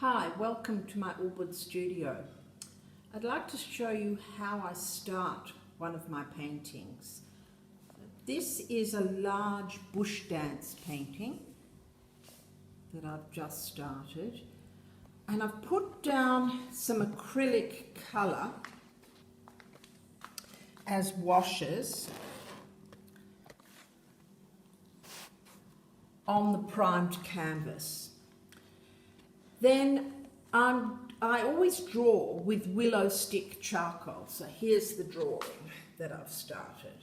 Hi, welcome to my Allwood studio. I'd like to show you how I start one of my paintings. This is a large bush dance painting that I've just started, and I've put down some acrylic colour as washes on the primed canvas. Then I always draw with willow stick charcoal. So here's the drawing that I've started.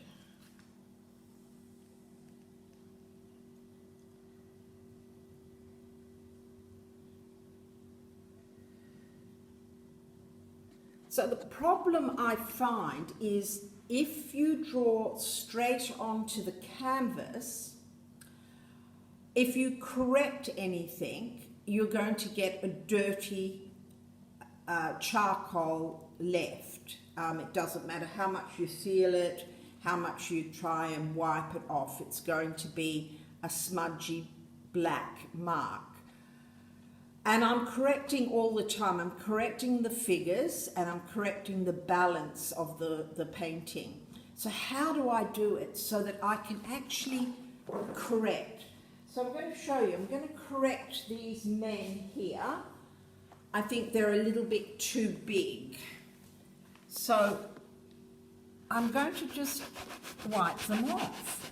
So the problem I find is if you draw straight onto the canvas, if you correct anything, you're going to get a dirty charcoal left. It doesn't matter how much you seal it, how much you try and wipe it off, it's going to be a smudgy black mark. And I'm correcting all the time. I'm correcting the figures and I'm correcting the balance of the painting. So how do I do it so that I can actually correct? So I'm going to show you. I'm going to correct these men here. I think they're a little bit too big. So I'm going to just wipe them off.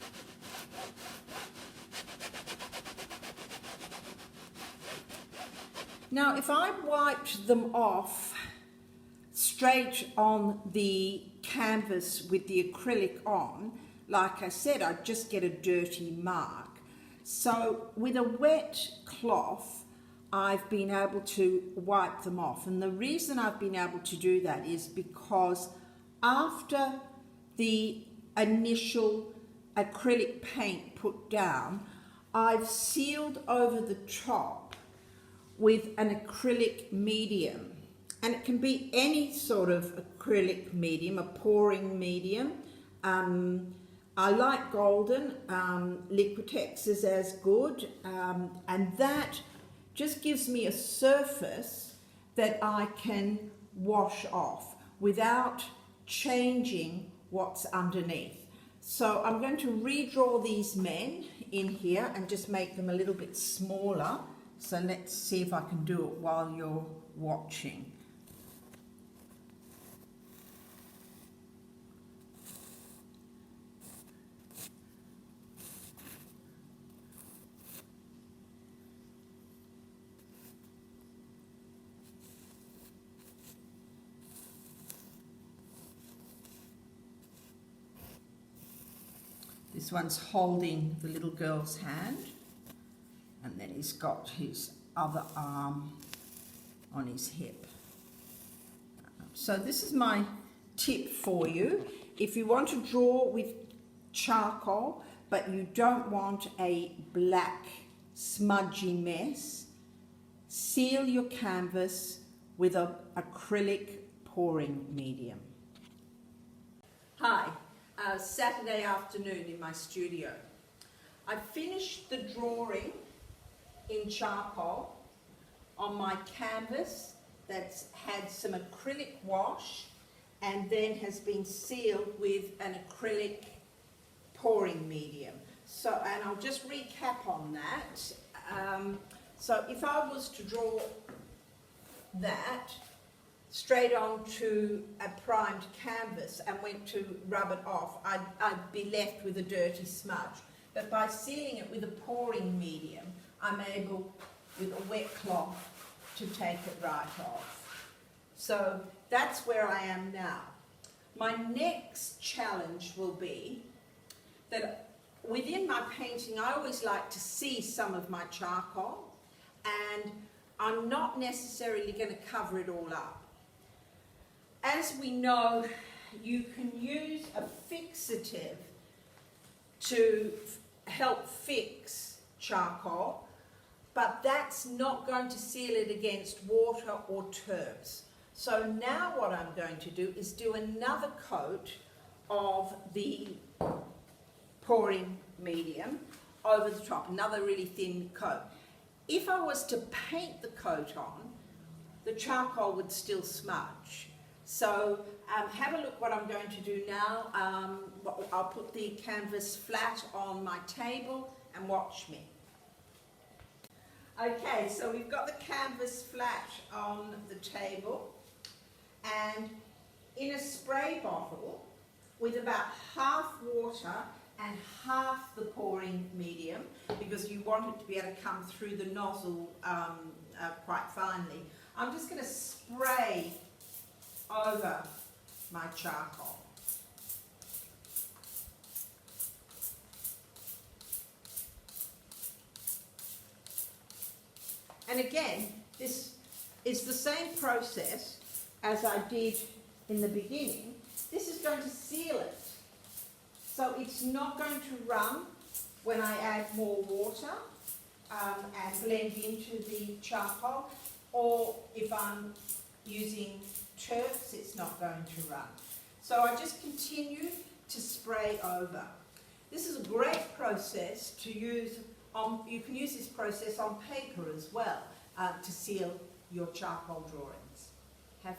Now, if I wiped them off straight on the canvas with the acrylic on, like I said, I'd just get a dirty mark. So with a wet cloth, I've been able to wipe them off. And the reason I've been able to do that is because after the initial acrylic paint put down, I've sealed over the top with an acrylic medium. And it can be any sort of acrylic medium, a pouring medium. I like golden, Liquitex is as good, and that just gives me a surface that I can wash off without changing what's underneath. So I'm going to redraw these men in here and just make them a little bit smaller. So let's see if I can do it while you're watching. This one's holding the little girl's hand, and then he's got his other arm on his hip. So this is my tip for you. If you want to draw with charcoal, but you don't want a black smudgy mess, seal your canvas with an acrylic pouring medium. Hi. Saturday afternoon in my studio. I finished the drawing in charcoal on my canvas that's had some acrylic wash and then has been sealed with an acrylic pouring medium. So, and I'll just recap on that. So if I was to draw that straight onto a primed canvas and went to rub it off, I'd be left with a dirty smudge. But by sealing it with a pouring medium, I'm able, with a wet cloth, to take it right off. So that's where I am now. My next challenge will be that within my painting, I always like to see some of my charcoal, and I'm not necessarily going to cover it all up. As we know, you can use a fixative to help fix charcoal, but that's not going to seal it against water or turps. So now what I'm going to do is do another coat of the pouring medium over the top, another really thin coat. if I was to paint the coat on, the charcoal would still smudge. So have a look what I'm going to do now. I'll put the canvas flat on my table and watch me. Okay, so we've got the canvas flat on the table, and in a spray bottle with about half water and half the pouring medium, because you want it to be able to come through the nozzle quite finely, I'm just going to spray over my charcoal. And again, this is the same process as I did in the beginning. This is going to seal it. So it's not going to run when I add more water and blend into the charcoal, or if I'm using turps, it's not going to run. So I just continue to spray over. This is a great process to use on, you can use this process on paper as well to seal your charcoal drawings. Have